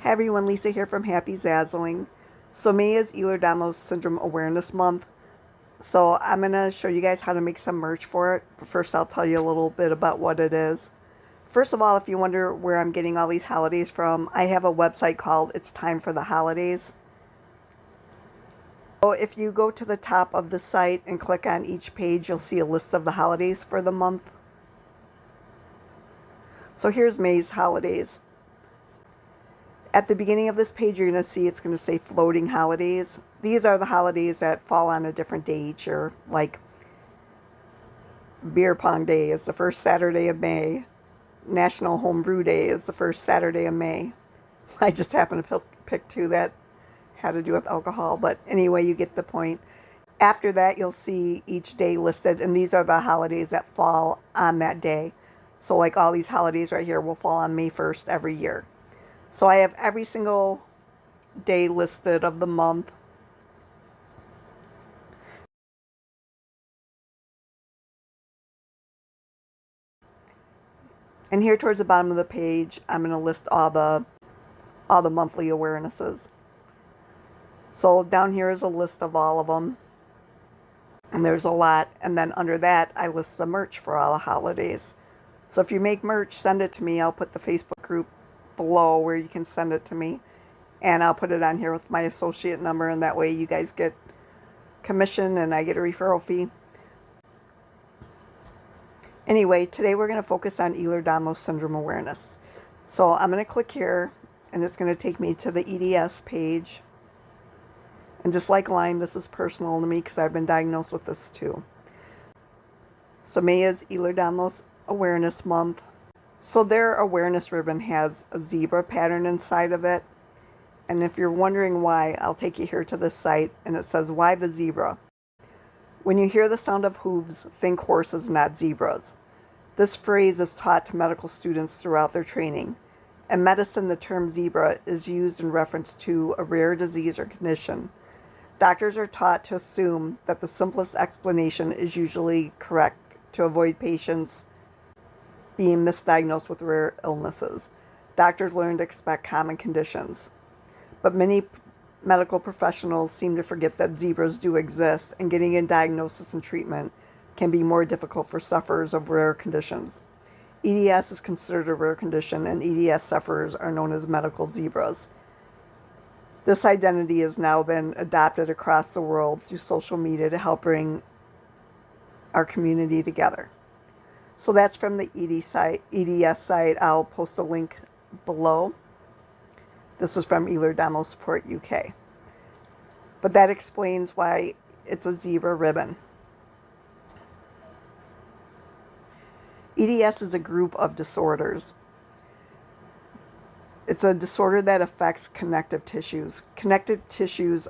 Hi everyone, Lisa here from Happy Zazzling. So May is Ehlers-Danlos Syndrome Awareness Month. So I'm going to show you guys how to make some merch for it. But first I'll tell you a little bit about what it is. First of all, if you wonder where I'm getting all these holidays from, I have a website called It's Time for the Holidays. So if you go to the top of the site and click on each page, you'll see a list of the holidays for the month. So here's May's holidays. At the beginning of this page, you're going to see it's going to say floating holidays. These are the holidays that fall on a different day each year, like Beer Pong Day is the first Saturday of May. National Homebrew Day is the first Saturday of May. I just happened to pick two that had to do with alcohol, but anyway, you get the point. After that, you'll see each day listed, and these are the holidays that fall on that day. So like all these holidays right here will fall on May 1st every year. So I have every single day listed of the month. And here towards the bottom of the page, I'm going to list all the monthly awarenesses. So down here is a list of all of them. And there's a lot. And then under that, I list the merch for all the holidays. So if you make merch, send it to me. I'll put the Facebook group below where you can send it to me. And I'll put it on here with my associate number. And that way you guys get commission and I get a referral fee. Anyway, today we're going to focus on Ehlers-Danlos Syndrome awareness. So I'm going to click here and it's going to take me to the EDS page. And just like Lyme, this is personal to me because I've been diagnosed with this too. So May is Ehlers-Danlos Awareness Month. So their awareness ribbon has a zebra pattern inside of it. And if you're wondering why, I'll take you here to this site and it says, why the zebra? When you hear the sound of hooves, think horses, not zebras. This phrase is taught to medical students throughout their training. In medicine, the term zebra is used in reference to a rare disease or condition. Doctors are taught to assume that the simplest explanation is usually correct to avoid patients being misdiagnosed with rare illnesses. Doctors learn to expect common conditions. But many medical professionals seem to forget that zebras do exist, and getting a diagnosis and treatment can be more difficult for sufferers of rare conditions. EDS is considered a rare condition, and EDS sufferers are known as medical zebras. This identity has now been adopted across the world through social media to help bring our community together. So that's from the EDS site. I'll post a link below. This is from Ehlers-Danlos Support UK. But that explains why it's a zebra ribbon. EDS is a group of disorders. It's a disorder that affects connective tissues. Connective tissues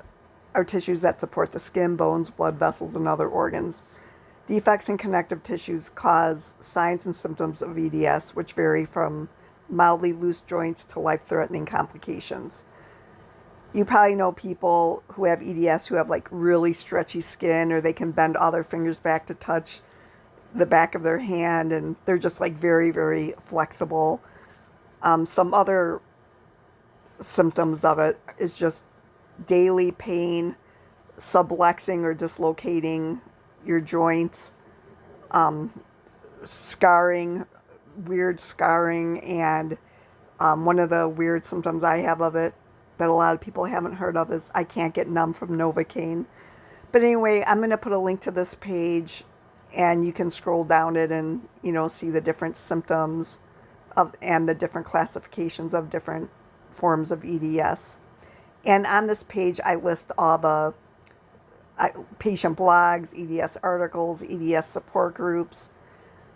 are tissues that support the skin, bones, blood vessels, and other organs. Defects in connective tissues cause signs and symptoms of EDS, which vary from mildly loose joints to life-threatening complications. You probably know people who have EDS who have like really stretchy skin, or they can bend all their fingers back to touch the back of their hand, and they're just like very, very flexible. Some other symptoms of it is just daily pain, subluxing or dislocating your joints, scarring, weird scarring, and one of the weird symptoms I have of it that a lot of people haven't heard of is I can't get numb from Novocaine. But anyway, I'm going to put a link to this page and you can scroll down it and, see the different symptoms and the different classifications of different forms of EDS. And on this page, I list all the patient blogs, EDS articles, EDS support groups.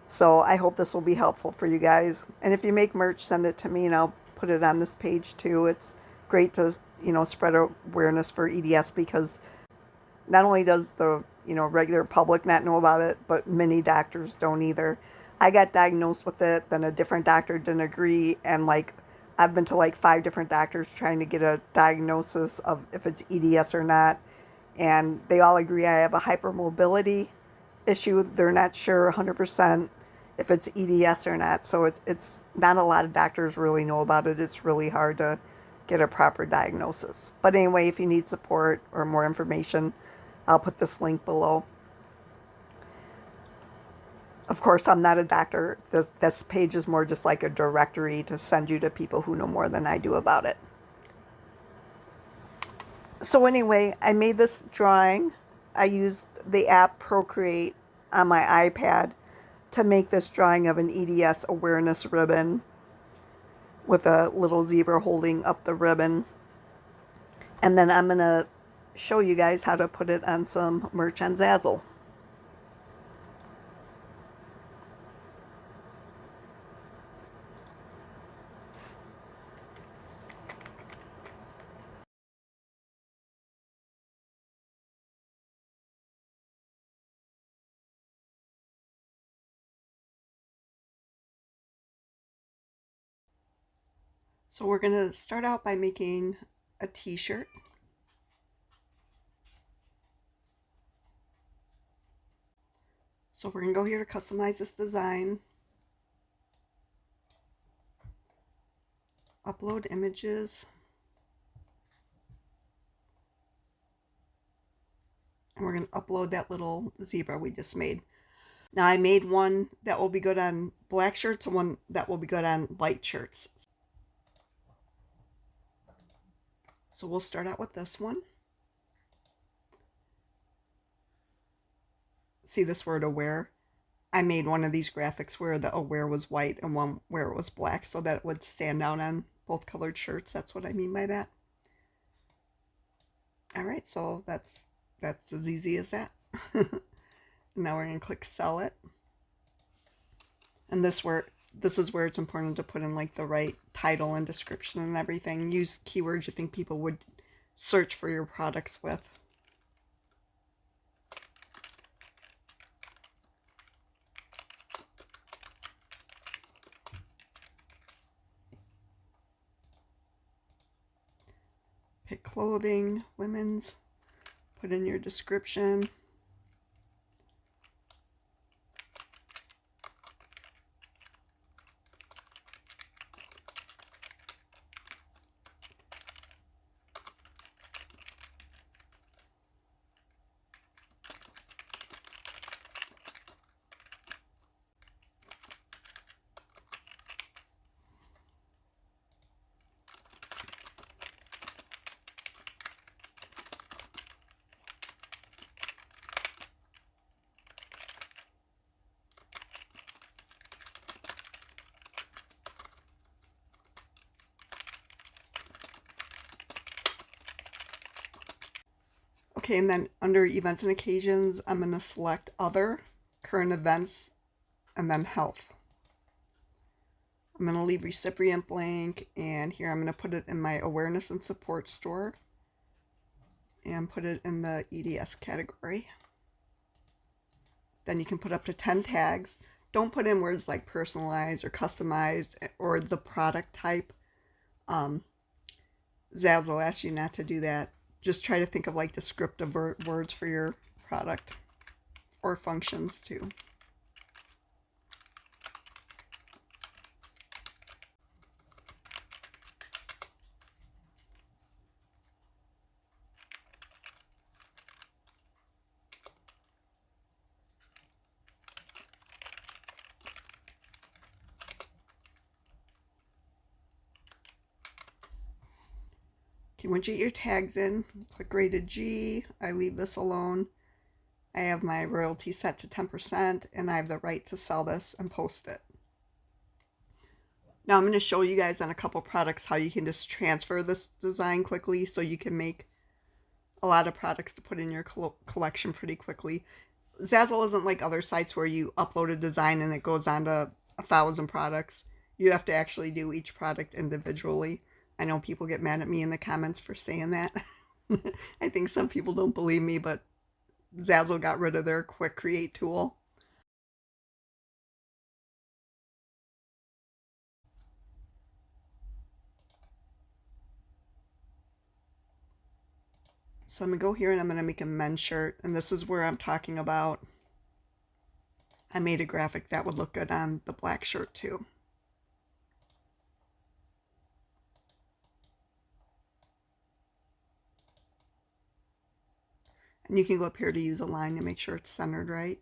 So I hope this will be helpful for you guys. And if you make merch, send it to me and I'll put it on this page too. It's great to, spread awareness for EDS because not only does the, regular public not know about it, but many doctors don't either. I got diagnosed with it, then a different doctor didn't agree. And I've been to 5 different doctors trying to get a diagnosis of if it's EDS or not. And they all agree I have a hypermobility issue. They're not sure 100% if it's EDS or not. So it's not a lot of doctors really know about it. It's really hard to get a proper diagnosis. But anyway, if you need support or more information, I'll put this link below. Of course, I'm not a doctor. This page is more just like a directory to send you to people who know more than I do about it. So anyway, I made this drawing. I used the app Procreate on my iPad to make this drawing of an EDS awareness ribbon with a little zebra holding up the ribbon. And then I'm going to show you guys how to put it on some merch on Zazzle. So we're going to start out by making a t-shirt. So we're going to go here to customize this design. Upload images. And we're going to upload that little zebra we just made. Now I made one that will be good on black shirts and one that will be good on light shirts. So we'll start out with this one. See this word aware? I made one of these graphics where the aware was white and one where it was black so that it would stand out on both colored shirts. That's what I mean by that. All right, so that's as easy as that. Now we're going to click sell it. And this is where it's important to put in like the right title and description and everything. Use keywords you think people would search for your products with. Pick clothing, women's, put in your description. Okay, and then under events and occasions, I'm going to select other, current events, and then health. I'm going to leave recipient blank, and here I'm going to put it in my awareness and support store and put it in the EDS category. Then you can put up to 10 tags. Don't put in words like personalized or customized or the product type. Zazzle asks you not to do that. Just try to think of like descriptive words for your product or functions too. Okay, once you get your tags in, click rated G. I leave this alone. I have my royalty set to 10% and I have the right to sell this and post it. Now I'm going to show you guys on a couple products how you can just transfer this design quickly so you can make a lot of products to put in your collection pretty quickly. Zazzle isn't like other sites where you upload a design and it goes on to 1,000 products. You have to actually do each product individually. I know people get mad at me in the comments for saying that. I think some people don't believe me, but Zazzle got rid of their quick create tool. So I'm going to go here and I'm going to make a men's shirt. And this is where I'm talking about I made a graphic that would look good on the black shirt too. And you can go up here to use a line to make sure it's centered right.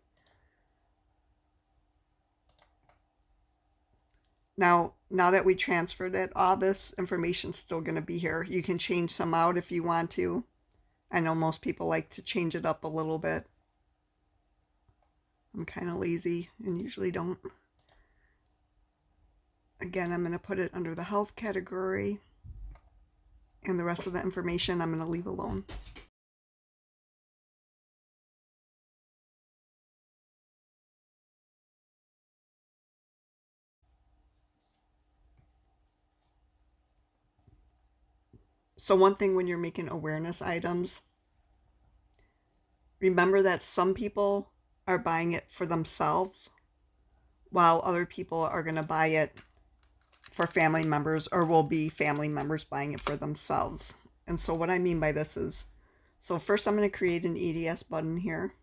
Now that we transferred it, all this information's still going to be here. You can change some out if you want to. I know most people like to change it up a little bit. I'm kind of lazy and usually don't. Again, I'm going to put it under the health category, and the rest of the information I'm going to leave alone. So one thing when you're making awareness items, remember that some people are buying it for themselves, while other people are going to buy it for family members, or will be family members buying it for themselves. And so what I mean by this is, so first I'm going to create an EDS button here.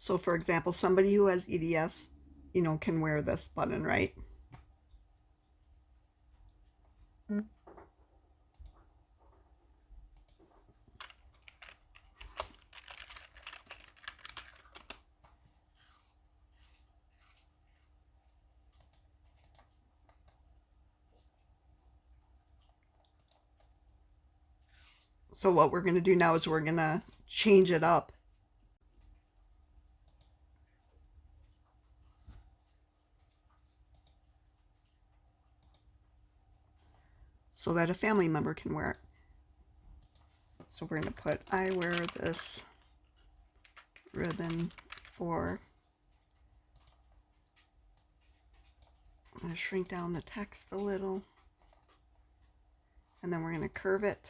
So for example, somebody who has EDS, can wear this button, right? So what we're going to do now is we're going to change it up. So that a family member can wear it. So we're going to put, I wear this ribbon for, I'm going to shrink down the text a little, and then we're going to curve it.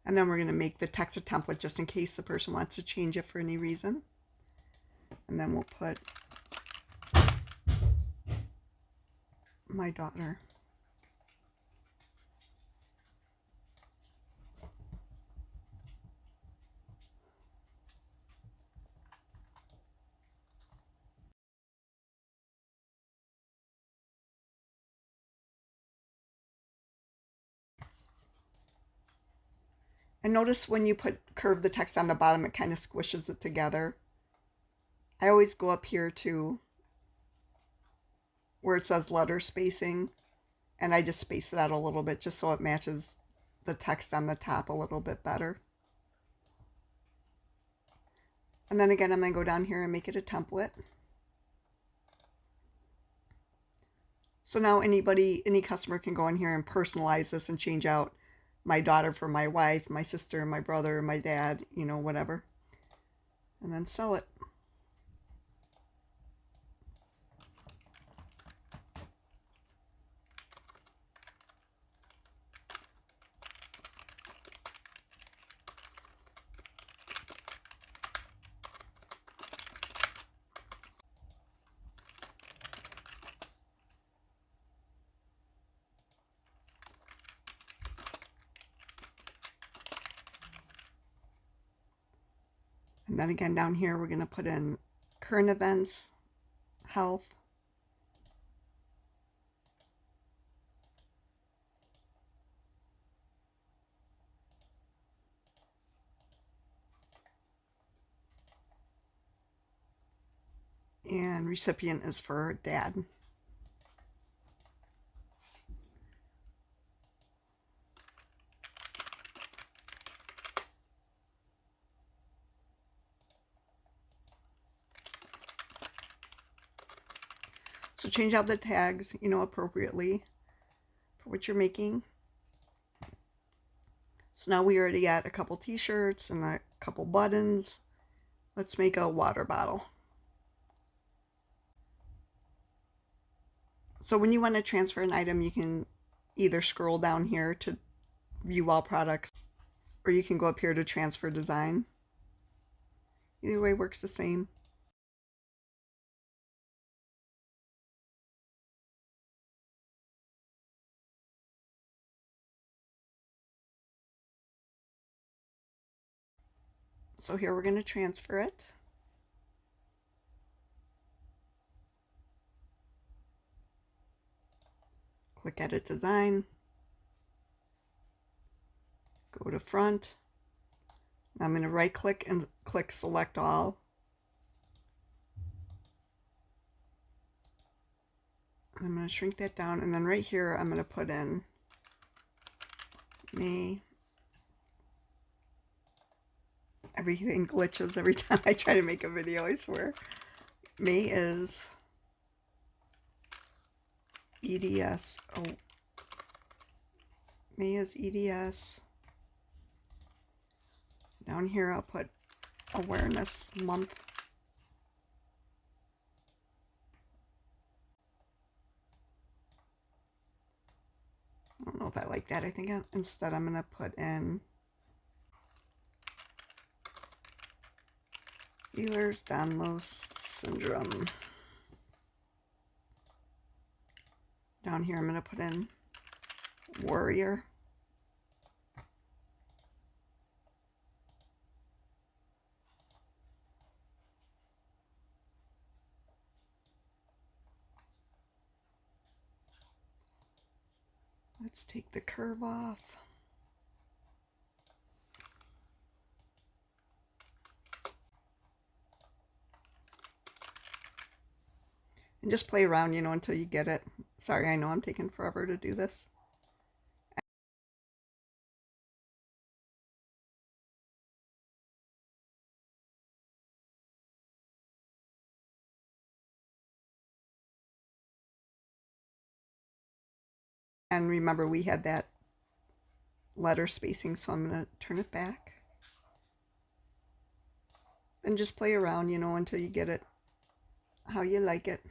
And then we're going to make the text a template just in case the person wants to change it for any reason. And then we'll put my daughter. And notice when you curve the text on the bottom, it kind of squishes it together. I always go up here to where it says letter spacing, and I just space it out a little bit just so it matches the text on the top a little bit better. And then again, I'm going to go down here and make it a template. So now any customer can go in here and personalize this and change out my daughter for my wife, my sister, my brother, my dad, whatever. And then sell it. And then again, down here, we're going to put in current events, health, and recipient is for dad. So change out the tags, appropriately for what you're making. So now we already got a couple t-shirts and a couple buttons. Let's make a water bottle. So when you want to transfer an item, you can either scroll down here to view all products, or you can go up here to transfer design. Either way works the same. So here we're going to transfer it. Click Edit Design. Go to Front. I'm going to right click and click Select All. I'm going to shrink that down, and then right here I'm going to put in May. Everything glitches every time I try to make a video, I swear. May is EDS. Oh, May is EDS. Down here I'll put Awareness Month. I don't know if I like that. I think instead I'm going to put in Ehlers-Danlos Syndrome. Down here I'm going to put in Warrior. Let's take the curve off. And just play around, you know, until you get it. Sorry, I know I'm taking forever to do this. And remember, we had that letter spacing, so I'm going to turn it back. And just play around, you know, until you get it how you like it.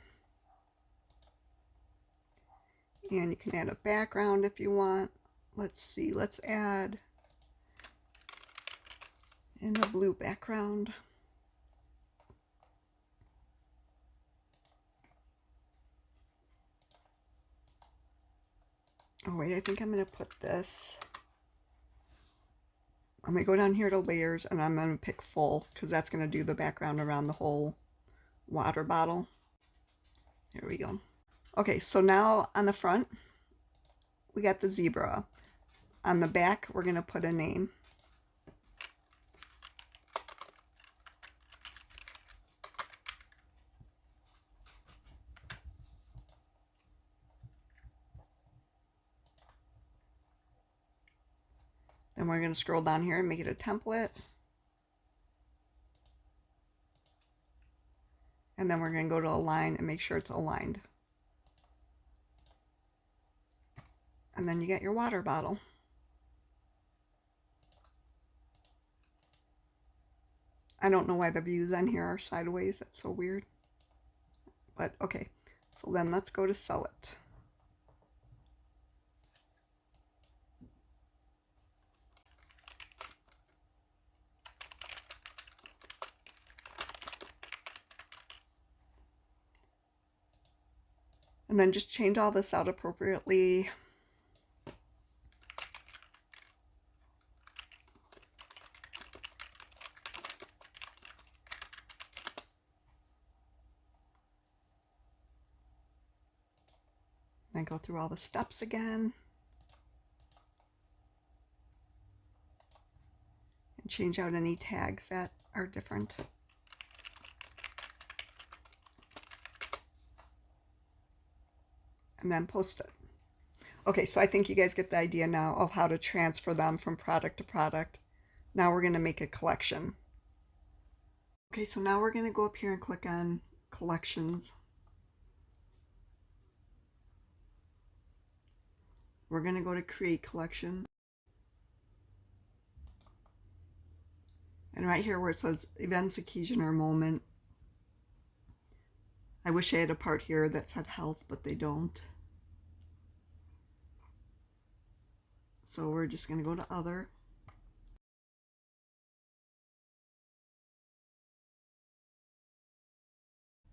And you can add a background if you want. Let's see, let's add in a blue background. Oh wait, I think I'm going to put this. I'm going to go down here to layers, and I'm going to pick full, because that's going to do the background around the whole water bottle. There we go. Okay, so now on the front, we got the zebra. On the back, we're going to put a name. Then we're going to scroll down here and make it a template. And then we're going to go to align and make sure it's aligned. And then you get your water bottle. I don't know why the views on here are sideways. That's so weird. But okay, so then let's go to sell it. And then just change all this out appropriately. Then go through all the steps again. And change out any tags that are different. And then post it. Okay, so I think you guys get the idea now of how to transfer them from product to product. Now we're going to make a collection. Okay, so now we're going to go up here and click on Collections. We're going to go to Create Collection. And right here where it says Events, Occasion, or Moment, I wish I had a part here that said health, but they don't. So we're just going to go to other.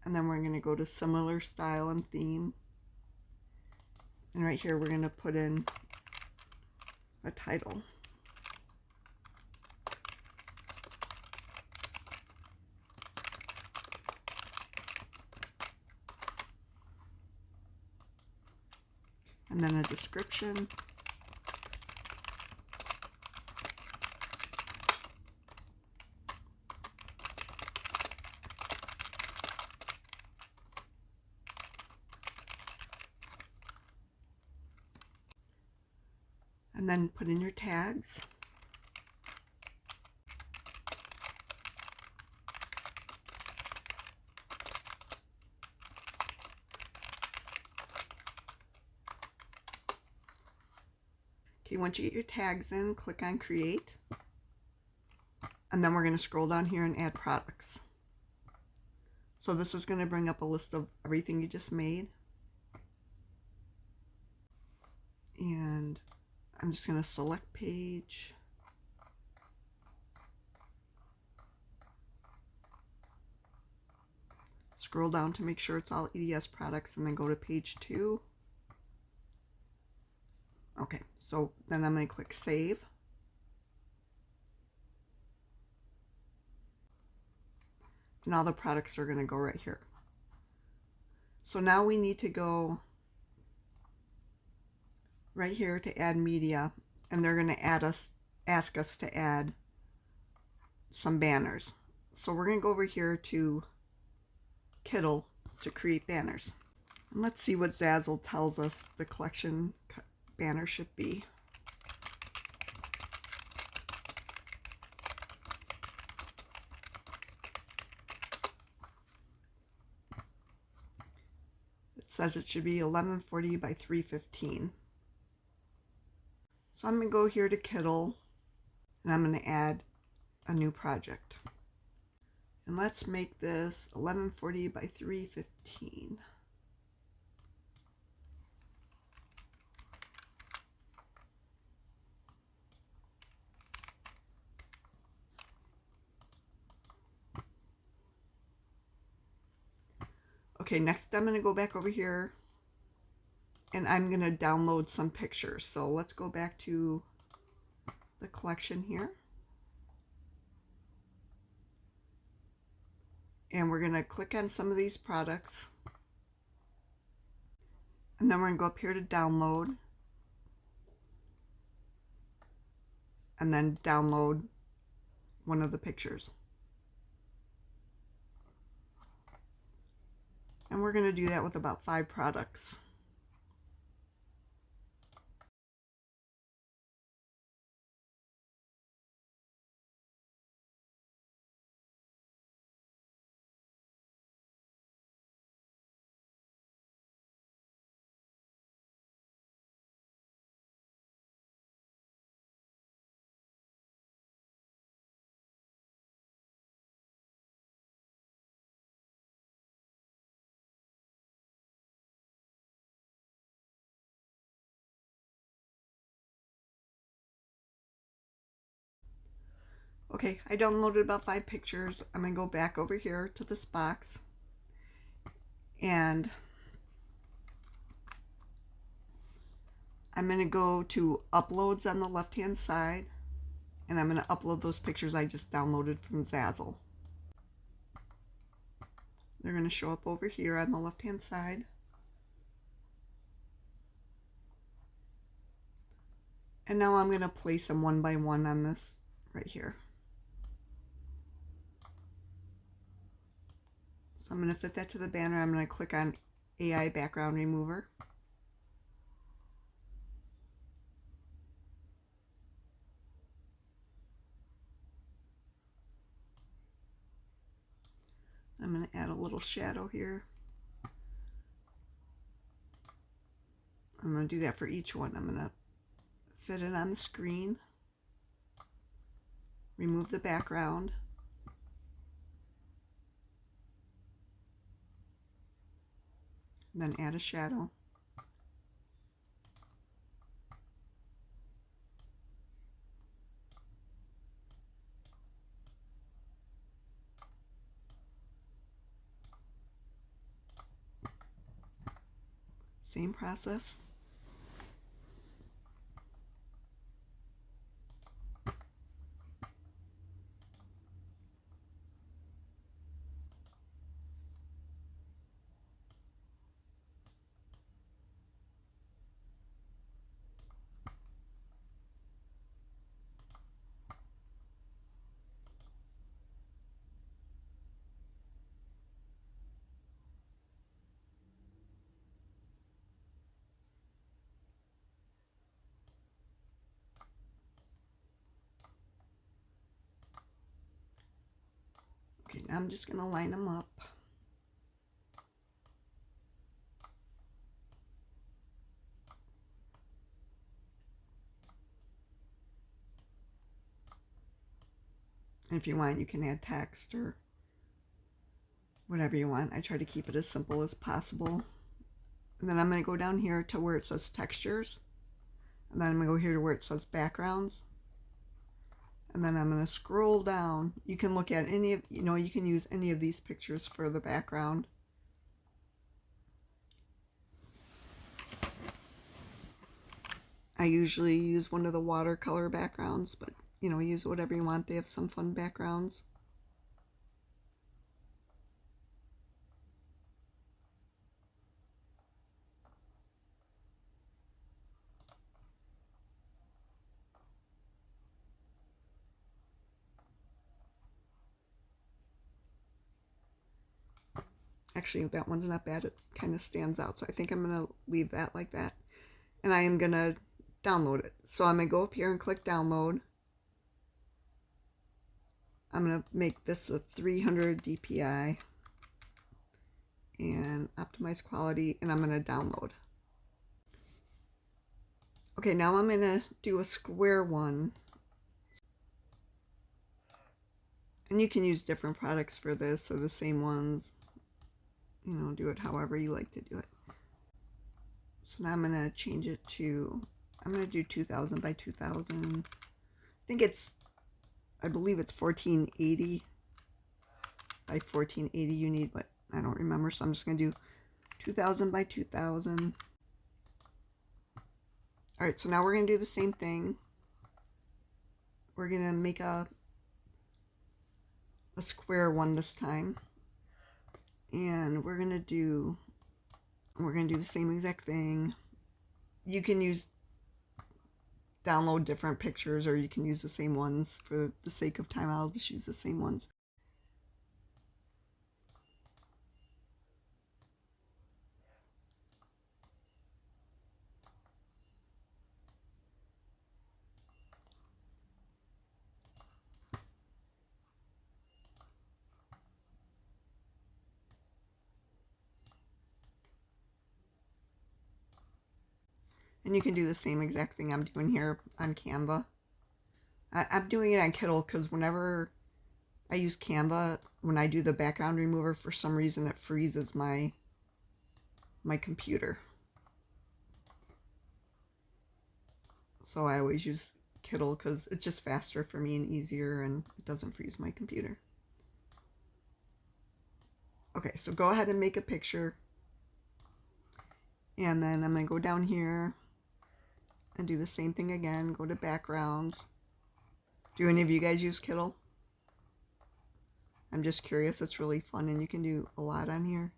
And then we're going to go to similar style and theme. And right here we're going to put in a title. And then a description. And then put in your tags. Okay, once you get your tags in, click on Create. And then we're going to scroll down here and add products. So this is going to bring up a list of everything you just made. And I'm just going to select page. Scroll down to make sure it's all EDS products and then go to page 2. Okay, so then I'm going to click Save. And all the products are going to go right here. So now we need to go right here to add media, and they're going to ask us to add some banners. So we're going to go over here to Kittl to create banners. And let's see what Zazzle tells us the collection banner should be. It says it should be 1140 by 315. So I'm going to go here to Kittl, and I'm going to add a new project. And let's make this 1140 by 315. Okay, next I'm going to go back over here and I'm going to download some pictures. So let's go back to the collection here. And we're going to click on some of these products. And then we're going to go up here to download. And then download one of the pictures. And we're going to do that with about 5 products. Okay, I downloaded about 5 pictures. I'm going to go back over here to this box. And I'm going to go to Uploads on the left-hand side. And I'm going to upload those pictures I just downloaded from Zazzle. They're going to show up over here on the left-hand side. And now I'm going to place them one by one on this right here. So I'm going to fit that to the banner. I'm going to click on AI Background Remover. I'm going to add a little shadow here. I'm going to do that for each one. I'm going to fit it on the screen. Remove the background. and then add a shadow. Same process. Okay, now I'm just going to line them up. And if you want, you can add text or whatever you want. I try to keep it as simple as possible. And then I'm going to go down here to where it says textures. And then I'm going to go here to where it says backgrounds. And then I'm going to scroll down. You can look at any of, you can use any of these pictures for the background. I usually use one of the watercolor backgrounds, but use whatever you want. They have some fun backgrounds. Actually, that one's not bad. It kind of stands out. So I think I'm going to leave that like that. And I am going to download it. So I'm going to go up here and click download. I'm going to make this a 300 DPI and optimize quality, and I'm going to download. Okay, now I'm going to do a square one. And you can use different products for this or the same ones. Do it however you like to do it. So now I'm going to change it to, I'm going to do 2000 by 2000. I believe it's 1480 by 1480 you need, but I don't remember. So I'm just going to do 2000 by 2000. All right, so now we're going to do the same thing. We're going to make a square one this time. And we're going to do the same exact thing. You can download different pictures, or you can use the same ones. For the sake of time, I'll just use the same ones. And you can do the same exact thing I'm doing here on Canva. I'm doing it on Kittl because whenever I use Canva, when I do the background remover, for some reason it freezes my computer. So I always use Kittl because it's just faster for me and easier, and it doesn't freeze my computer. Okay, so go ahead and make a picture. And then I'm going to go down here and do the same thing again. Go to backgrounds. Do any of you guys use Kittl? I'm just curious. It's really fun, and you can do a lot on here.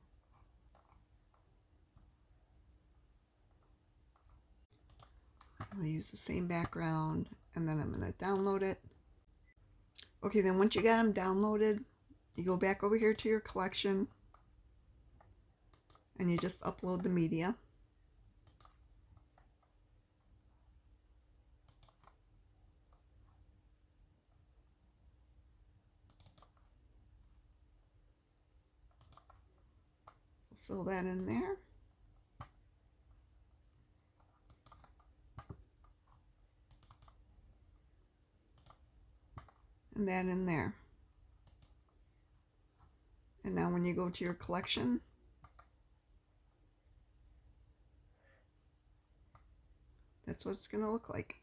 I'll use the same background, and then I'm going to download it. Okay, then once you got them downloaded, you go back over here to your collection, and you just upload the media. So fill that in there. And that in there. And now when you go to your collection, that's what it's going to look like.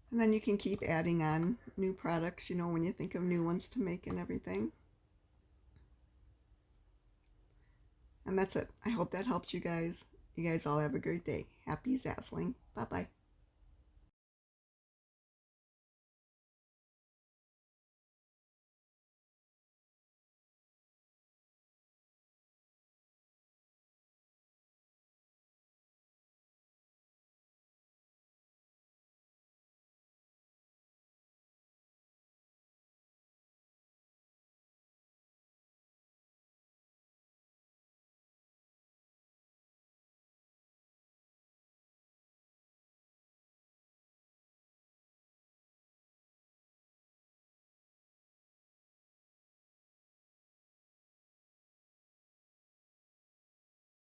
And then you can keep adding on new products, you know, when you think of new ones to make and everything. And that's it. I hope that helped you guys. You guys all have a great day. Happy Zazzling. Bye-bye.